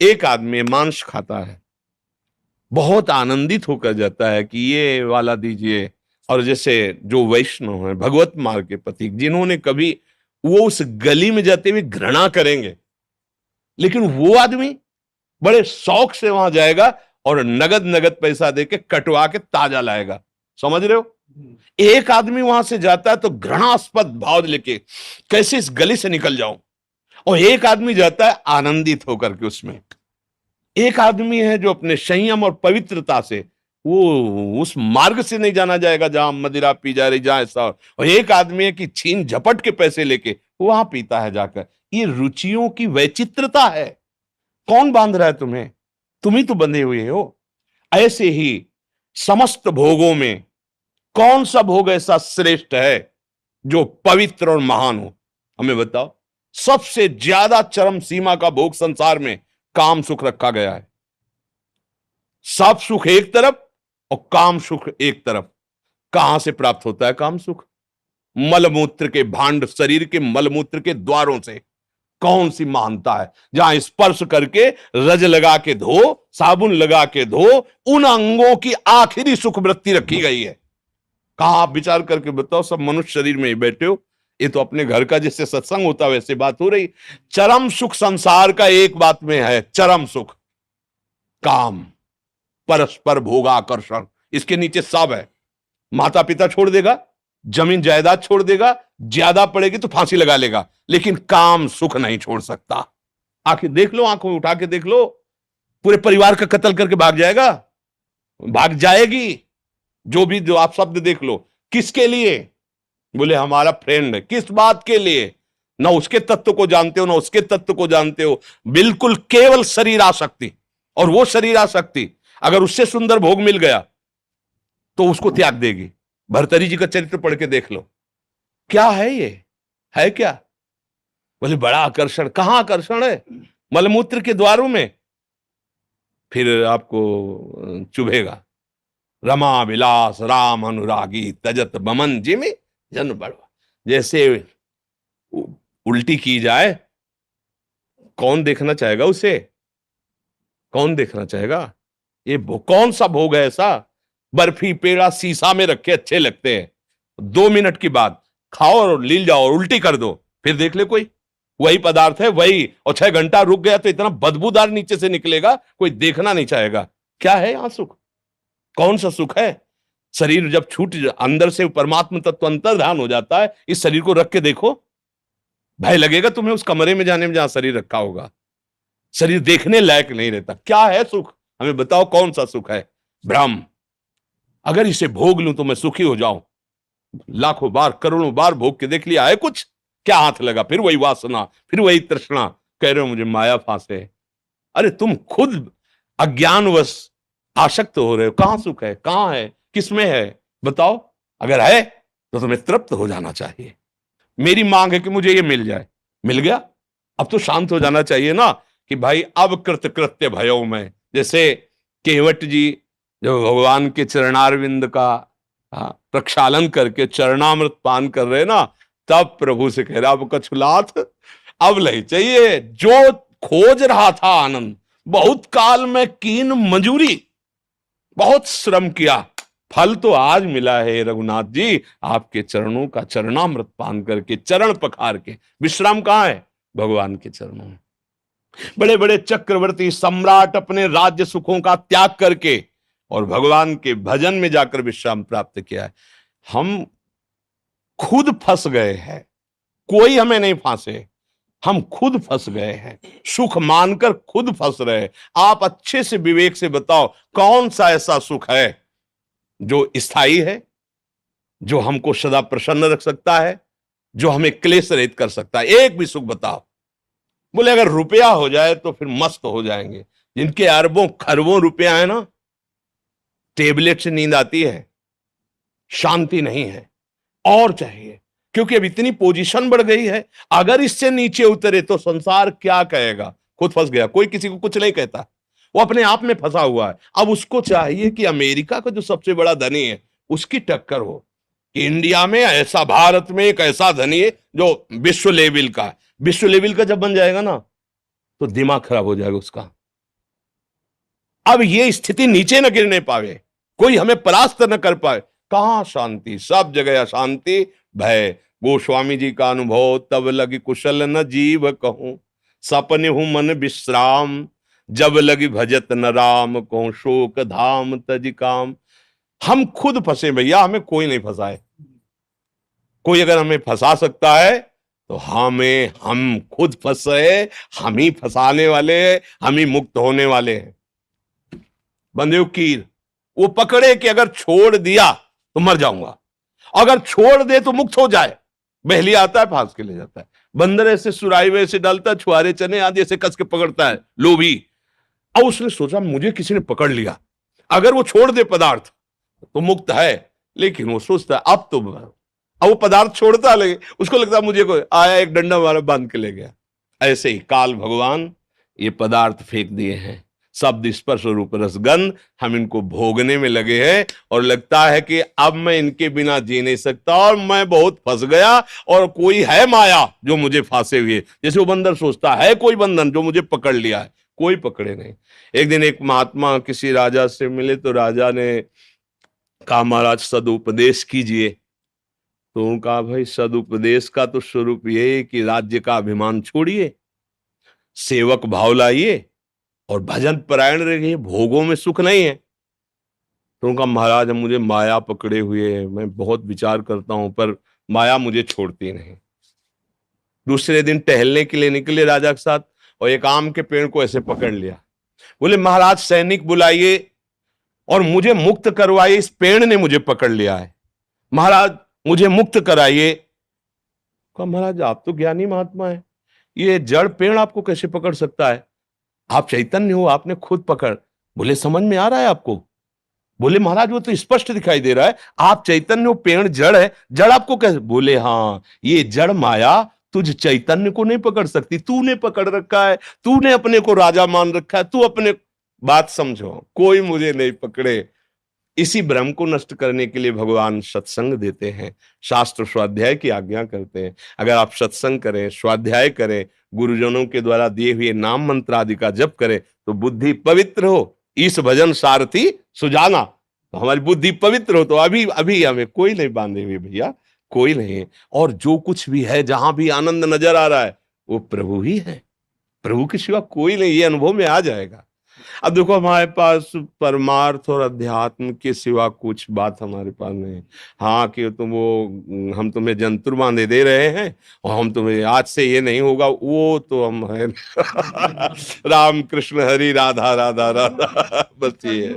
एक आदमी मांस खाता है, बहुत आनंदित होकर जाता है कि ये वाला दीजिए। और जैसे जो वैष्णव है, भगवत मार्ग के प्रतीक, जिन्होंने कभी, वो उस गली में जाते हुए घृणा करेंगे, लेकिन वो आदमी बड़े शौक से वहां जाएगा और नगद नगद पैसा देके कटवा के ताजा लाएगा। समझ रहे हो? एक आदमी वहां से जाता है तो घृणास्पद भाव लेके, कैसे इस गली से निकल जाऊं, और एक आदमी जाता है आनंदित होकर के उसमें। एक आदमी है जो अपने संयम और पवित्रता से, वो उस मार्ग से नहीं जाना जाएगा जहां मदिरा पी जा रही, जहां ऐसा। और एक आदमी है कि छीन झपट के पैसे लेके वहां पीता है जाकर। ये रुचियों की वैचित्रता है। कौन बांध रहा है तुम्हें? तुम ही तो बंधे हुए हो। ऐसे ही समस्त भोगों में कौन सा भोग ऐसा श्रेष्ठ है जो पवित्र और महान हो? हमें बताओ। सबसे ज्यादा चरम सीमा का भोग संसार में काम सुख रखा गया है। सब सुख एक तरफ और काम सुख एक तरफ। कहां से प्राप्त होता है काम सुख? मलमूत्र के भांड, शरीर के मलमूत्र के द्वारों से। कौन सी महानता है जहां स्पर्श करके, रज लगा के धो, साबुन लगा के धो, उन अंगों की आखिरी सुख वृत्ति रखी गई है। कहां? आप विचार करके बताओ। सब मनुष्य शरीर में ही बैठे हो। ये तो अपने घर का जैसे सत्संग होता है वैसे बात हो रही। चरम सुख संसार का एक बात में है, चरम सुख काम, परस्पर भोगाकर्षण। इसके नीचे सब है। माता पिता छोड़ देगा, जमीन जायदाद छोड़ देगा, ज्यादा पड़ेगी तो फांसी लगा लेगा, लेकिन काम सुख नहीं छोड़ सकता। आखिर देख लो, आंखों में उठा के देख लो, पूरे परिवार का कत्ल करके भाग जाएगा, भाग जाएगी। जो आप शब्द देख लो, किसके लिए? बोले हमारा फ्रेंड है। किस बात के लिए? ना उसके तत्व को जानते हो, ना उसके तत्व को जानते हो। बिल्कुल केवल शरीर आसक्ति। और वो शरीर आसक्ति अगर उससे सुंदर भोग मिल गया तो उसको त्याग देगी। भर्तरी जी का चरित्र पढ़ के देख लो, क्या है ये, है क्या? बोले बड़ा आकर्षण। कहां आकर्षण है? मलमूत्र के द्वारों में। फिर आपको चुभेगा। रमा विलास राम अनुरागी तजत बमन जिमि जन बड़वा। जैसे उल्टी की जाए, कौन देखना चाहेगा उसे? कौन देखना चाहेगा? ये कौन सा भोग है ऐसा? बर्फी पेड़ा शीशा में रखे अच्छे लगते हैं, 2 मिनट के बाद खाओ और लील जाओ और उल्टी कर दो, फिर देख ले कोई। वही पदार्थ है वही, और 6 घंटा रुक गया तो इतना बदबूदार नीचे से निकलेगा, कोई देखना नहीं चाहेगा। क्या है यहां सुख? कौन सा सुख है? शरीर जब छूट, अंदर से परमात्मा तत्व अंतर्धान हो जाता है, इस शरीर को रख के देखो, भय लगेगा तुम्हें उस कमरे में जाने में जहां शरीर रखा होगा। शरीर देखने लायक नहीं रहता। क्या है सुख? हमें बताओ कौन सा सुख है? भ्रम। अगर इसे भोग लूं तो मैं सुखी हो जाऊं। लाखों बार, करोड़ों बार भोग के देख लिया है कुछ? क्या हाथ लगा? फिर वही वासना, फिर वही तृष्णा। कह रहे हो मुझे माया फांसे। अरे तुम खुद अज्ञानवश आसक्त हो रहे हो। कहां सुख है? कहां है? किसमें है? बताओ। अगर है तो तुम्हें तृप्त हो जाना चाहिए। मेरी मांग है कि मुझे ये मिल जाए। मिल गया, अब तो शांत हो जाना चाहिए ना कि भाई अब कृत कृत्य भयो में। जैसे केवट जी जो भगवान के चरणारविंद का प्रक्षालन करके चरणामृत पान कर रहे ना, तब प्रभु से कह रहा अब कछुलाथ अब नहीं चाहिए। जो खोज रहा था आनंद, बहुत काल में कीन मंजूरी, बहुत श्रम किया, फल तो आज मिला है रघुनाथ जी। आपके चरणों का चरणामृत पान करके, चरण पखार के। विश्राम कहां है? भगवान के चरणों में। बड़े बड़े चक्रवर्ती सम्राट अपने राज्य सुखों का त्याग करके और भगवान के भजन में जाकर विश्राम प्राप्त किया है। हम खुद फंस गए हैं, कोई हमें नहीं फांसे, हम खुद फंस गए हैं। सुख मानकर खुद फंस रहे। आप अच्छे से विवेक से बताओ कौन सा ऐसा सुख है जो स्थायी है, जो हमको सदा प्रसन्न रख सकता है, जो हमें क्लेश रहित कर सकता है? एक भी सुख बताओ। बोले अगर रुपया हो जाए तो फिर मस्त हो जाएंगे। जिनके अरबों खरबों रुपया है ना, टेबलेट से नींद आती है, शांति नहीं है, और चाहिए। क्योंकि अब इतनी पोजीशन बढ़ गई है, अगर इससे नीचे उतरे तो संसार क्या कहेगा? खुद फंस गया, कोई किसी को कुछ नहीं कहता, वो अपने आप में फंसा हुआ है। अब उसको चाहिए कि अमेरिका का जो सबसे बड़ा धनी है उसकी टक्कर हो, कि इंडिया में ऐसा, भारत में एक ऐसा धनी है जो विश्व लेवल का। विश्व लेवल का जब बन जाएगा ना, तो दिमाग खराब हो जाएगा उसका। अब ये स्थिति नीचे न गिरने पावे, कोई हमें परास्त न कर पाए, कहां शांति, सब जगह अशांति भय। गोस्वामी जी का अनुभव, तब लगी कुशल न जीव कहूं, सपने हूं मन विश्राम, जब लगी भजत न राम कहूं, शोक धाम तज काम। हम खुद फंसे भैया, हमें कोई नहीं फंसाए। कोई अगर हमें फंसा सकता है तो हम खुद फंसे, हम ही फंसाने वाले, हम ही मुक्त होने वाले हैं। बंदूक कीर वो पकड़े कि अगर छोड़ दिया तो मर जाऊंगा, अगर छोड़ दे तो मुक्त हो जाए। बहलिया आता है, फांस के ले जाता है। बंदर ऐसे सुराई में ऐसे डालता है, छुआरे चने आदि ऐसे कस के पकड़ता है लोभी। अब उसने सोचा मुझे किसी ने पकड़ लिया, अगर वो छोड़ दे पदार्थ तो मुक्त है। लेकिन वो सोचता है अब वो पदार्थ छोड़ता लगे, उसको लगता है मुझे कोई आया एक डंडा मारा बांध के ले गया। ऐसे ही काल भगवान ये पदार्थ फेंक दिए हैं, शब्द स्पर्श रूप रसगंध, हम इनको भोगने में लगे हैं और लगता है कि अब मैं इनके बिना जी नहीं सकता और मैं बहुत फंस गया और कोई है माया जो मुझे फांसे हुए। जैसे वो बंदर सोचता है कोई बंधन जो मुझे पकड़ लिया है, कोई पकड़े नहीं। एक दिन एक महात्मा किसी राजा से मिले तो राजा ने कहा महाराज सदुपदेश कीजिए। तो उन्होंने कहा भाई सदुपदेश का तो स्वरूप ये है कि राज्य का अभिमान छोड़िए, सेवक भाव लाइए और भजन परायण रहिए, भोगों में सुख नहीं है। तो उनका महाराज मुझे माया पकड़े हुए है, मैं बहुत विचार करता हूं पर माया मुझे छोड़ती नहीं। दूसरे दिन टहलने के लिए निकले राजा के साथ और एक आम के पेड़ को ऐसे पकड़ लिया। बोले महाराज सैनिक बुलाइए और मुझे मुक्त करवाइए, इस पेड़ ने मुझे पकड़ लिया है, महाराज मुझे मुक्त कराइए। कहा महाराज आप तो ज्ञानी महात्मा है, ये जड़ पेड़ आपको कैसे पकड़ सकता है? आप चैतन्य हो, आपने खुद पकड़। बोले समझ में आ रहा है आपको? बोले महाराज वो तो स्पष्ट दिखाई दे रहा है, आप चैतन्य हो, पेड़ जड़ है, जड़ आपको कैसे? बोले हाँ ये जड़ माया तुझ चैतन्य को नहीं पकड़ सकती, तूने पकड़ रखा है, तूने अपने को राजा मान रखा है, तू अपने। बात समझो, कोई मुझे नहीं पकड़े। इसी भ्रम को नष्ट करने के लिए भगवान सत्संग देते हैं, शास्त्र स्वाध्याय की आज्ञा करते हैं। अगर आप सत्संग करें, स्वाध्याय करें, गुरुजनों के द्वारा दिए हुए नाम मंत्र आदि का जप करें तो बुद्धि पवित्र हो, इस भजन सारथी सुजाना, तो हमारी बुद्धि पवित्र हो तो अभी अभी हमें कोई नहीं बांधे हुए भैया, कोई नहीं। और जो कुछ भी है, जहां भी आनंद नजर आ रहा है वो प्रभु ही है, प्रभु के सिवा कोई नहीं, ये अनुभव में आ जाएगा। अब देखो हमारे पास परमार्थ और अध्यात्म के सिवा कुछ बात हमारे पास नहीं। हाँ कि तुम वो हम तुम्हें जंतुर बांधे दे रहे हैं और हम तुम्हें आज से ये नहीं होगा, वो तो हम है राम कृष्ण हरि राधा राधा राधा, बस ये है।